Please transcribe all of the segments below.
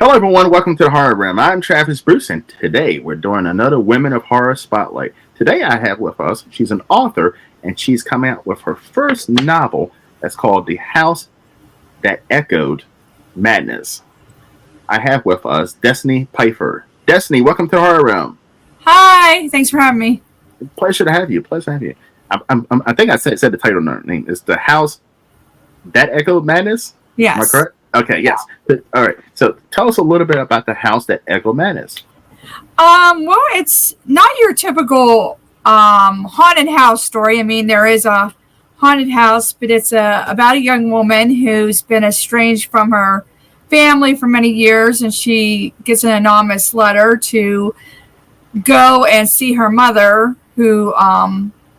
Hello, everyone. Welcome to the Horror Room. I'm Travis Bruce, and today we're doing another Women of Horror Spotlight. Today I have with us, she's an author, and she's coming out with her first novel that's called The House That Echoed Madness. I have with us Destiny Pfeiffer. Destiny, welcome to the Horror Room. Hi, thanks for having me. Pleasure to have you. Pleasure to have you. I think I said the title name. It's The House That Echoed Madness? Yes. Am I correct? Okay, yes. All right. So tell us a little bit about The House That Echoed Madness. Well, it's not your typical haunted house story. I mean, there is a haunted house, but it's about a young woman who's been estranged from her family for many years, and she gets an anonymous letter to go and see her mother, who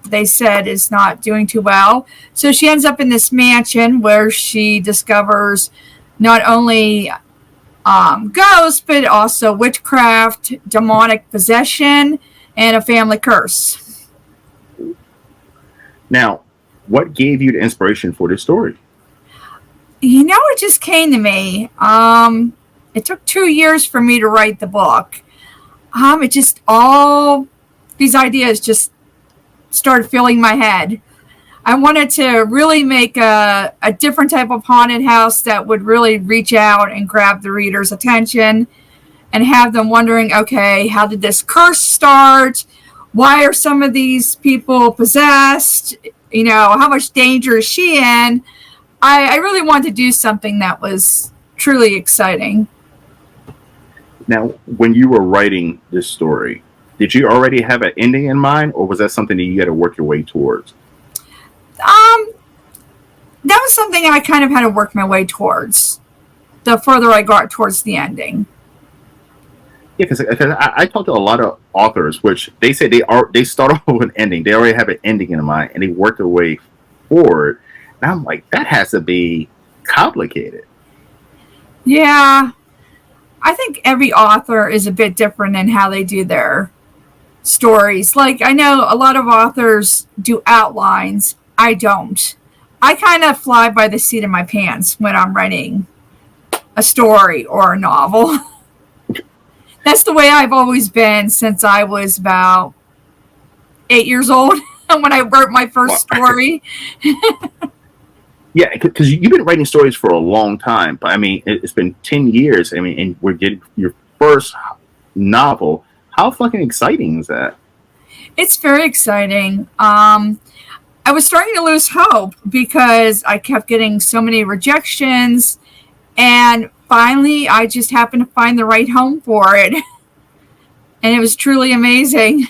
they said is not doing too well. So she ends up in this mansion where she discovers not only ghosts, but also witchcraft, demonic possession, and a family curse. Now, what gave you the inspiration for this story? It just came to me. It took 2 years for me to write the book. It just all these ideas just started filling my head. I wanted to really make a different type of haunted house that would really reach out and grab the reader's attention and have them wondering, okay, how did this curse start? Why are some of these people possessed? How much danger is she in? I really wanted to do something that was truly exciting. Now, when you were writing this story, did you already have an ending in mind, or was that something that you had to work your way towards? That was something I kind of had to work my way towards the further I got towards the ending. Yeah, because I talked to a lot of authors, which they say they start off with an ending. They already have an ending in mind, and they work their way forward. And I'm like, that has to be complicated. Yeah, I think every author is a bit different in how they do their stories. Like, I know a lot of authors do outlines. I don't. I kind of fly by the seat of my pants when I'm writing a story or a novel. That's the way I've always been since I was about 8 years old when I wrote my first story. Yeah, because you've been writing stories for a long time. But I mean, it's been 10 years. I mean, and we're getting your first novel. How fucking exciting is that? It's very exciting. I was starting to lose hope because I kept getting so many rejections, and finally I just happened to find the right home for it. And it was truly amazing.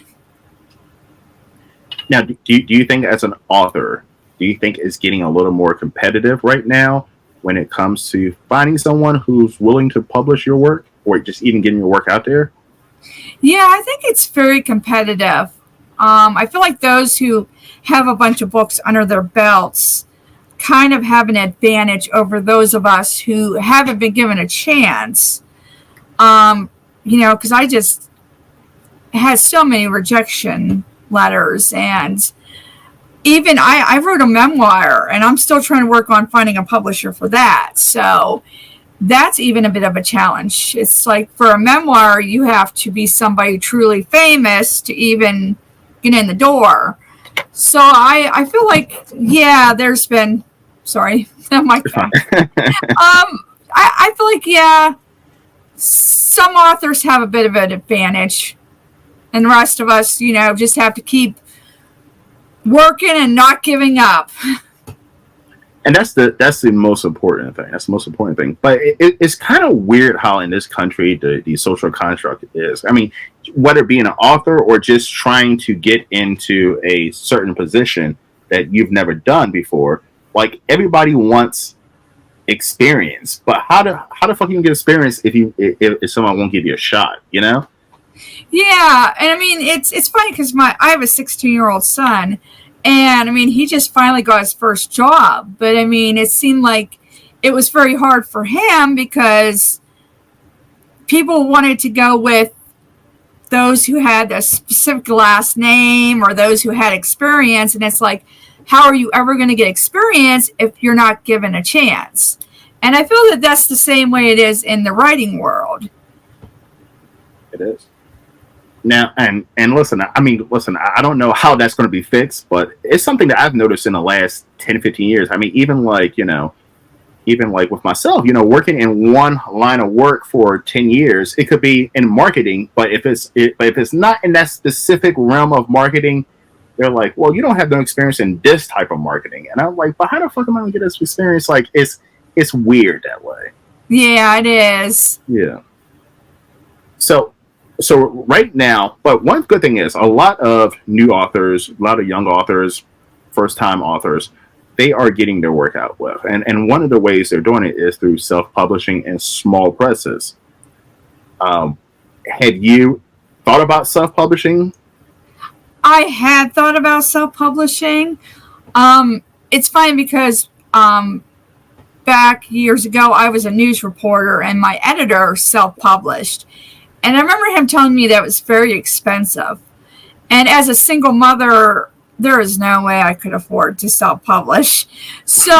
Now, do you think as an author, do you think it's getting a little more competitive right now when it comes to finding someone who's willing to publish your work or just even getting your work out there? Yeah, I think it's very competitive. I feel like those who have a bunch of books under their belts kind of have an advantage over those of us who haven't been given a chance. Because I just had so many rejection letters, and even I wrote a memoir, and I'm still trying to work on finding a publisher for that. So that's even a bit of a challenge. It's like for a memoir, you have to be somebody truly famous to even get in the door. So I feel like, yeah, there's been, sorry, my phone. I feel like, yeah, some authors have a bit of an advantage, and the rest of us, just have to keep working and not giving up. And that's the most important thing. That's the most important thing. But it's kind of weird how in this country the social construct is. I mean, whether it be an author or just trying to get into a certain position that you've never done before, like everybody wants experience. But how the fuck you can get experience if someone won't give you a shot? Yeah, and I mean it's funny because I have a 16-year-old son. And, I mean, he just finally got his first job. But, I mean, it seemed like it was very hard for him because people wanted to go with those who had a specific last name or those who had experience. And it's like, how are you ever going to get experience if you're not given a chance? And I feel that that's the same way it is in the writing world. It is. Now, and listen, I mean, listen, I don't know how that's going to be fixed, but it's something that I've noticed in the last 10, 15 years. I mean, even like, even like with myself, working in one line of work for 10 years, it could be in marketing, but if it's not in that specific realm of marketing, they're like, well, you don't have no experience in this type of marketing. And I'm like, but how the fuck am I going to get this experience? Like, it's weird that way. Yeah, it is. Yeah. So right now, but one good thing is a lot of new authors, a lot of young authors, first time authors, they are getting their work out with. And one of the ways they're doing it is through self-publishing and small presses. Had you thought about self-publishing? I had thought about self-publishing. It's fine because back years ago, I was a news reporter and my editor self-published. And I remember him telling me that was very expensive. And as a single mother, there is no way I could afford to self-publish. So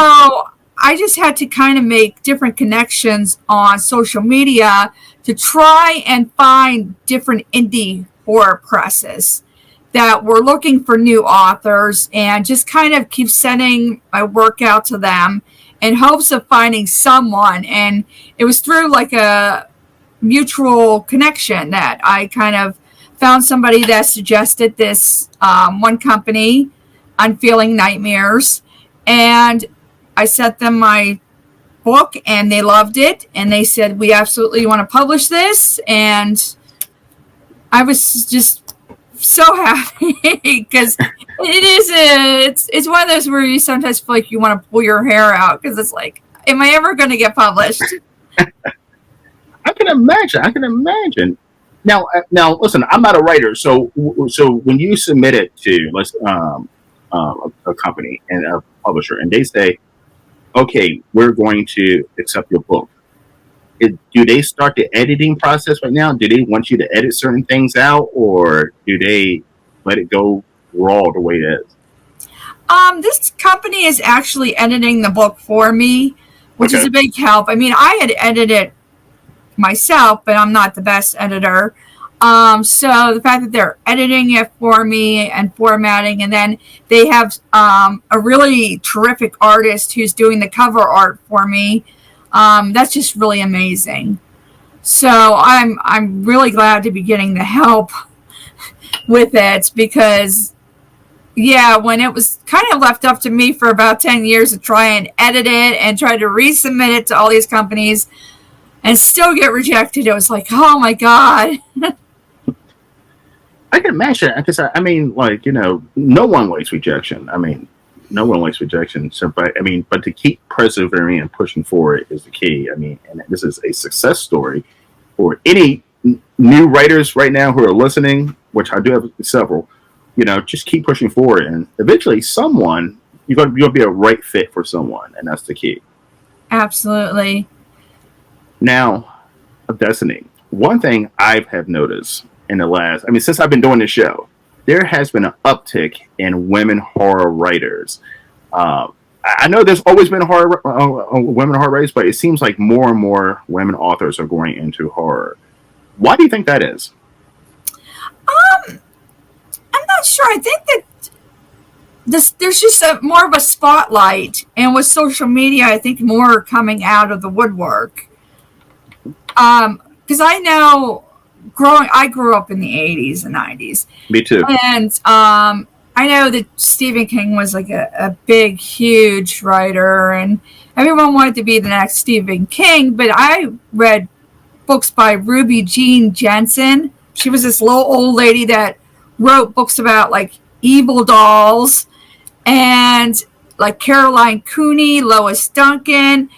I just had to kind of make different connections on social media to try and find different indie horror presses that were looking for new authors and just kind of keep sending my work out to them in hopes of finding someone. And it was through like a mutual connection that I kind of found somebody that suggested this one company, Unfeeling Nightmares, and I sent them my book and they loved it and they said, we absolutely want to publish this. And I was just so happy because it's one of those where you sometimes feel like you want to pull your hair out because it's like, am I ever going to get published? I can imagine. Now, listen. I'm not a writer, so when you submit it to a company and a publisher, and they say, "Okay, we're going to accept your book," do they start the editing process right now? Do they want you to edit certain things out, or do they let it go raw the way it is? This company is actually editing the book for me, which is a big help. I mean, I had edited it myself, but I'm not the best editor. So the fact that they're editing it for me and formatting, and then they have a really terrific artist who's doing the cover art for me. That's just really amazing. So I'm really glad to be getting the help with it because, yeah, when it was kind of left up to me for about 10 years to try and edit it and try to resubmit it to all these companies and still get rejected, it was like, oh my God. I can imagine because I mean, like, no one likes rejection. I mean, no one likes rejection. So, but to keep persevering and pushing forward is the key. I mean, and this is a success story for any new writers right now who are listening, which I do have several. Just keep pushing forward, and eventually, you'll be a right fit for someone, and that's the key. Absolutely. Now, Destiny. One thing I have noticed in since I've been doing this show, there has been an uptick in women horror writers. I know there's always been women horror writers, but it seems like more and more women authors are going into horror. Why do you think that is? I'm not sure. I think that there's just more of a spotlight, and with social media, I think more coming out of the woodwork. Because I know I grew up in the 80s and 90s. Me too. And I know that Stephen King was like a big, huge writer, and everyone wanted to be the next Stephen King. But I read books by Ruby Jean Jensen. She was this little old lady that wrote books about like evil dolls, and like Caroline Cooney, Lois Duncan.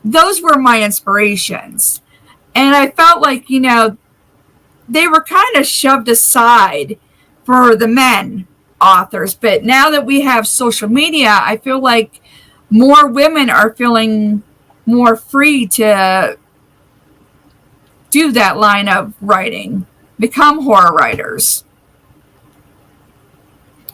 Those were my inspirations. And I felt like, they were kind of shoved aside for the men authors. But now that we have social media, I feel like more women are feeling more free to do that line of writing, become horror writers.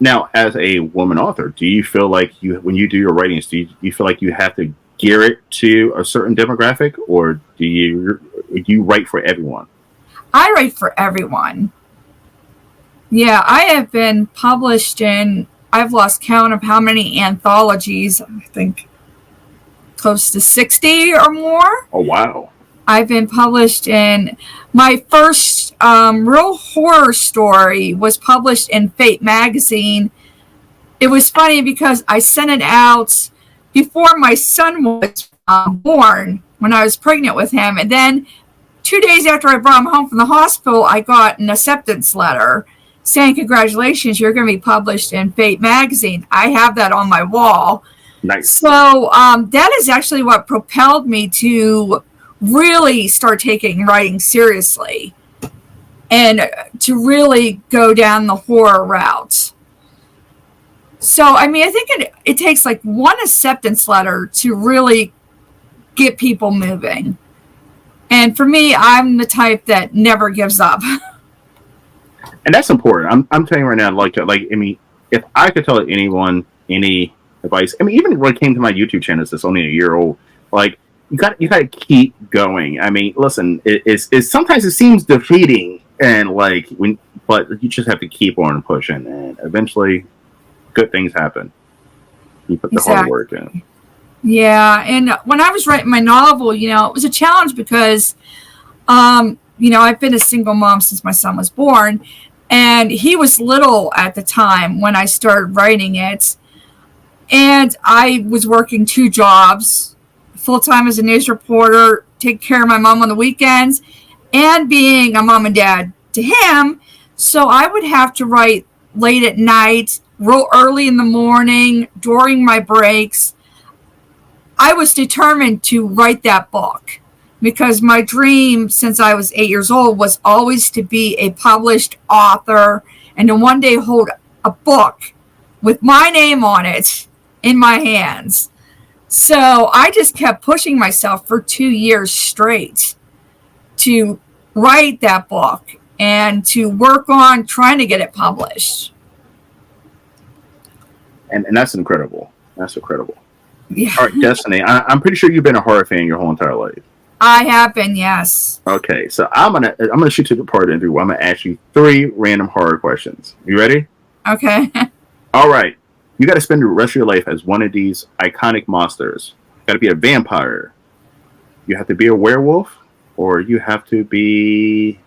Now, as a woman author, do you feel like when you do your writings, do you feel like you have to gear it to a certain demographic, or do you write for everyone? I write for everyone. Yeah, I have been published in, I've lost count of how many anthologies, I think close to 60 or more. Oh wow. I've been published in, my first real horror story was published in Fate magazine. It was funny because I sent it out before my son was born, when I was pregnant with him. And then 2 days after I brought him home from the hospital, I got an acceptance letter saying, congratulations, you're going to be published in Fate magazine. I have that on my wall. Nice. So that is actually what propelled me to really start taking writing seriously and to really go down the horror route. So, I mean, I think it takes like one acceptance letter to really get people moving. And for me, I'm the type that never gives up. And that's important. I'm telling you right now, like I mean, if I could tell anyone any advice, I mean, even when it came to my YouTube channel, that's only a year old, like you got to keep going. I mean, listen, it's sometimes it seems defeating, and but you just have to keep on pushing, and eventually, good things happen. You put the hard work in. Yeah, and when I was writing my novel, it was a challenge because, I've been a single mom since my son was born, and he was little at the time when I started writing it, and I was working 2 jobs, full-time as a news reporter, take care of my mom on the weekends, and being a mom and dad to him. So I would have to write late at night, real early in the morning, during my breaks. I was determined to write that book because my dream since I was 8 years old was always to be a published author and to one day hold a book with my name on it in my hands. So I just kept pushing myself for 2 years straight to write that book and to work on trying to get it published. And that's incredible. That's incredible. Yeah. All right, Destiny, I'm pretty sure you've been a horror fan your whole entire life. I have been, yes. Okay, so I'm gonna shoot you the part in 3 where I'm gonna ask you 3 random horror questions. You ready? Okay. All right. You got to spend the rest of your life as one of these iconic monsters. You got to be a vampire. You have to be a werewolf, or you have to be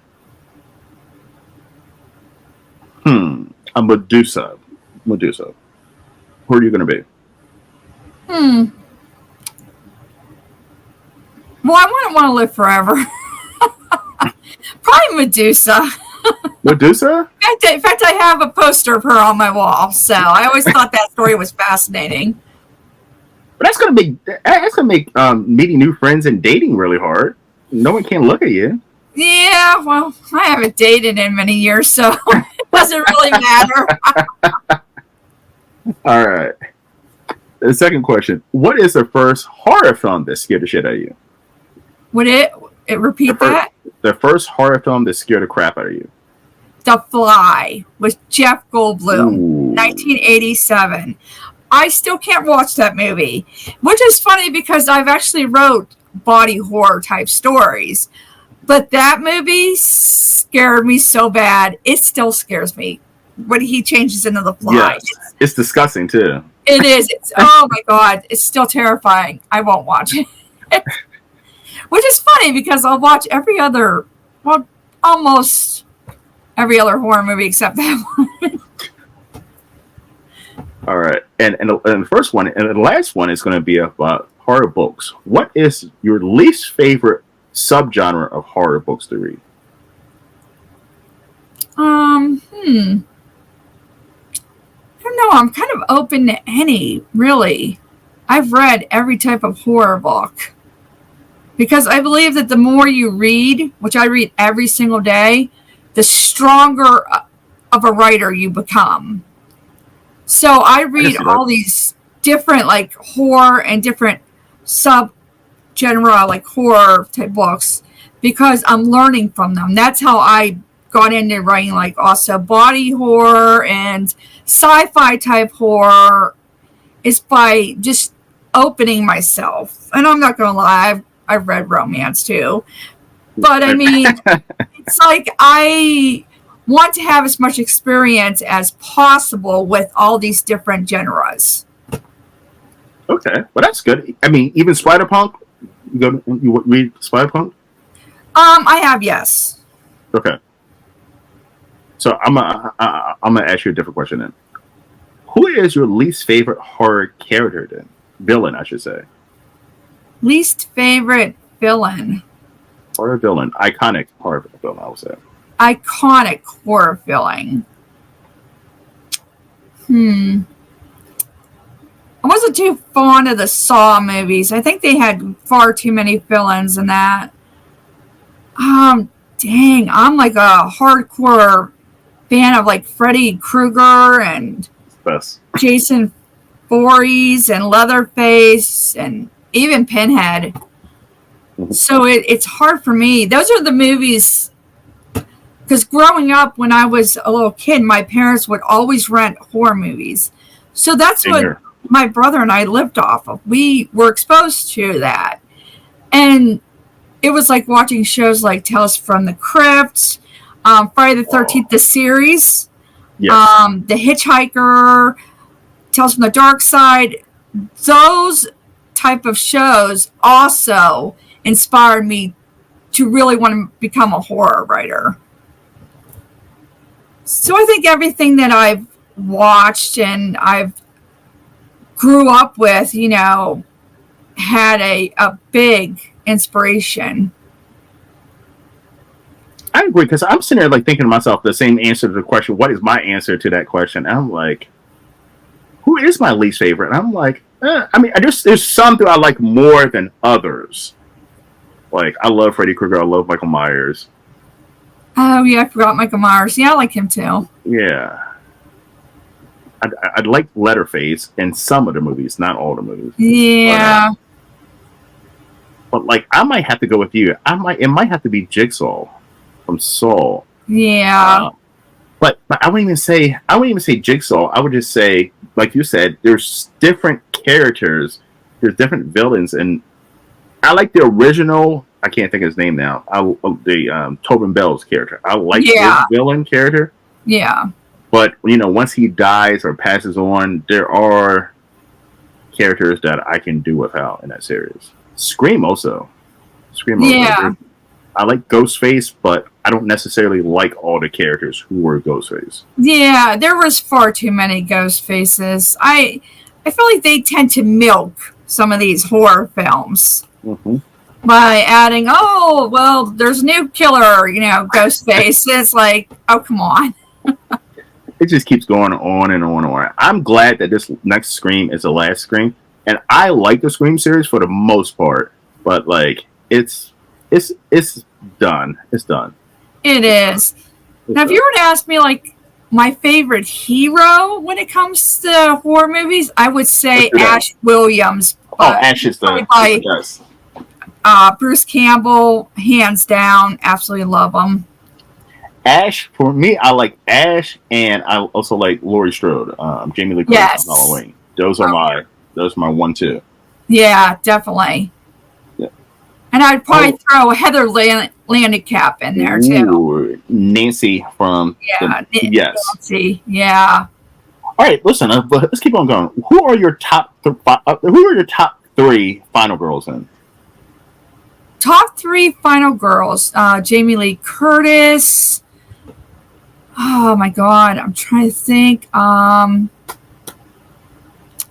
a Medusa. Medusa. Who are you going to be? Well, I wouldn't want to live forever. Probably Medusa. Medusa? In fact, I have a poster of her on my wall, so I always thought that story was fascinating. But that's gonna make meeting new friends and dating really hard. No one can look at you. Yeah, well, I haven't dated in many years, so it doesn't really matter. All right. The second question: what is the first horror film that scared the shit out of you? Would it repeat that? The first horror film that scared the crap out of you. The Fly with Jeff Goldblum, Ooh. 1987. I still can't watch that movie, which is funny because I've actually wrote body horror type stories. But that movie scared me so bad. It still scares me when he changes into the Fly. Yes. It's disgusting too. It is. Oh my God. It's still terrifying. I won't watch it. Which is funny because I'll watch almost every other horror movie except that one. All right. And the first one and the last one is going to be about horror books. What is your least favorite subgenre of horror books to read? I don't know. I'm kind of open to any, really. I've read every type of horror book because I believe that the more you read, which I read every single day, the stronger of a writer you become. So I read all these different like horror and different sub-genre like horror type books because I'm learning from them. That's how I got into writing like also body horror and sci-fi type horror is by just opening myself. And I'm not going to lie, I've read romance too. But I mean, it's like I want to have as much experience as possible with all these different genres. Okay, well that's good. I mean, even Spider Punk. You read Spider Punk? I have, yes. Okay. So I'm gonna ask you a different question then. Who is your least favorite horror character then? Villain, I should say. Least favorite villain. Horror villain, iconic horror villain, I would say. Iconic horror villain. I wasn't too fond of the Saw movies. I think they had far too many villains in that. Dang, I'm like a hardcore fan of like Freddy Krueger and Best. Jason Voorhees and Leatherface and even Pinhead. So it's hard for me. Those are the movies, because growing up when I was a little kid, my parents would always rent horror movies. So that's what my brother and I lived off of. We were exposed to that. And it was like watching shows like Tales from the Crypt, Friday the 13th, the series, The Hitchhiker, Tales from the Dark Side. Those type of shows also inspired me to really want to become a horror writer. So I think everything that I've watched and I've grew up with, had a big inspiration. I agree, because I'm sitting there like thinking to myself the same answer to the question, what is my answer to that question? And I'm like, who is my least favorite? And I'm like, I mean, there's some that I like more than others. Like, I love Freddy Krueger. I love Michael Myers. Oh, yeah, I forgot Michael Myers. Yeah, I like him too. Yeah. I'd like Leatherface in some of the movies, not all the movies. Yeah. But like, I might have to go with you. It might have to be Jigsaw from Saw. Yeah. But I wouldn't even say Jigsaw. I would just say, like you said, there's different characters, there's different villains, and I like the original. I can't think of his name now. The Tobin Bell's character. I like his villain character. Yeah. But once he dies or passes on, there are characters that I can do without in that series. Scream also. Yeah. I like Ghostface, but I don't necessarily like all the characters who were Ghostface. Yeah, there was far too many Ghostfaces. I feel like they tend to milk some of these horror films by adding, oh, well, there's a new killer, Ghostface. It's like, oh, come on. It just keeps going on and on and on. I'm glad that this next Scream is the last Scream, and I like the Scream series for the most part. But like, it's done. It's done. It is. Now, if you were to ask me like my favorite hero when it comes to horror movies, I would say Ash Williams. Ash is the best. Bruce Campbell, hands down, absolutely love him. Ash, for me, I like Ash, and I also like Laurie Strode, Jamie Lee Curtis on Halloween. Those are my 1-2. Yeah, definitely. Yeah. And I'd probably throw Heather Landicap in there too. Nancy from yes. Nancy, yeah. All right, listen. Let's keep on going. Who are your top 3 final girls in? Top 3 final girls: Jamie Lee Curtis. Oh my God, I'm trying to think. I'm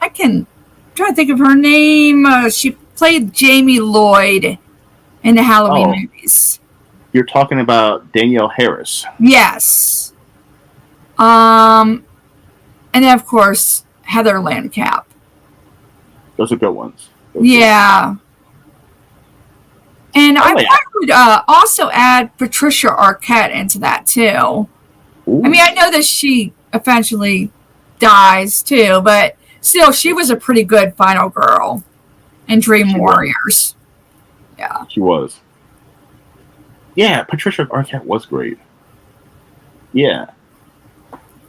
trying to think of her name. She played Jamie Lloyd in the Halloween movies. You're talking about Danielle Harris. Yes. And then of course Heather Landicap. Those are good ones. Yeah. And I would also add Patricia Arquette into that too. Ooh. I mean, I know that she eventually dies too, but still, she was a pretty good final girl in Dream Warriors. Yeah. She was. Yeah, Patricia Arquette was great. Yeah.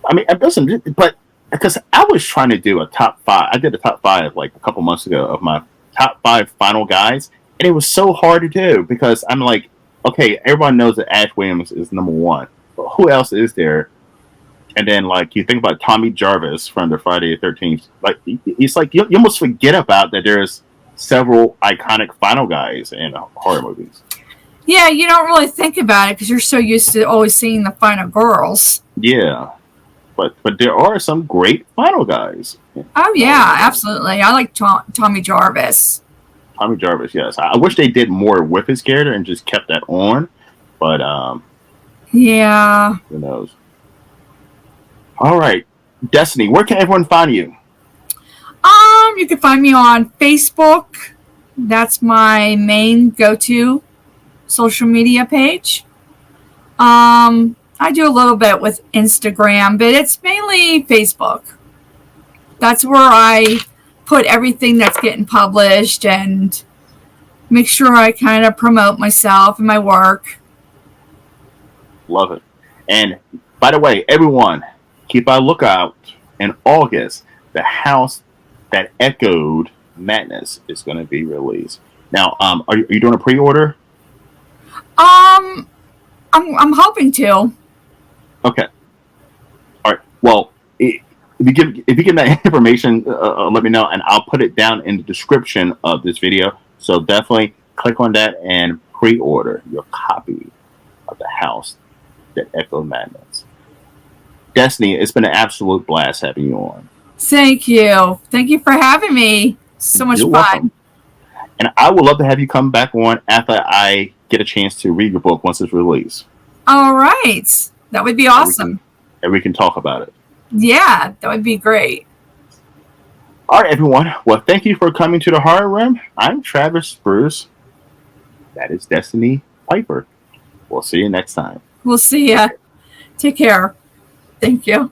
I mean, listen, but because I was trying to do a top five. I did a top five like a couple months ago of my top five final guys, and it was so hard to do because I'm like, okay, everyone knows that Ash Williams is number one, but who else is there? And then like you think about Tommy Jarvis from the Friday the 13th, like it's like you almost forget about that. There's several iconic final guys in horror movies. Yeah, you don't really think about it because you're so used to always seeing the final girls. Yeah, but there are some great final guys. Oh yeah, absolutely. I like Tommy Jarvis. Tommy Jarvis, yes. I wish they did more with his character and just kept that on, but yeah. who knows? All right, Destiny, where can everyone find you? You can find me on Facebook. That's my main go-to social media page. I do a little bit with Instagram, but it's mainly Facebook. That's where I put everything that's getting published and make sure I kind of promote myself and my work. Love it. And by the way, everyone, keep a lookout in August. The house that echoed Madness is going to be released. Now, are you doing a pre-order? I'm hoping to. Okay. All right. Well, if you give that information, let me know, and I'll put it down in the description of this video. So definitely click on that and pre-order your copy of the house that echoed Madness. Destiny, it's been an absolute blast having you on. Thank you. Thank you for having me. So much fun. Welcome. And I would love to have you come back on after I get a chance to read your book once it's released. All right. That would be awesome. And we can talk about it. Yeah, that would be great. All right, everyone. Well, thank you for coming to the Horror Room. I'm Travis Bruce. That is Destiny Piper. We'll see you next time. We'll see ya. Take care. Thank you.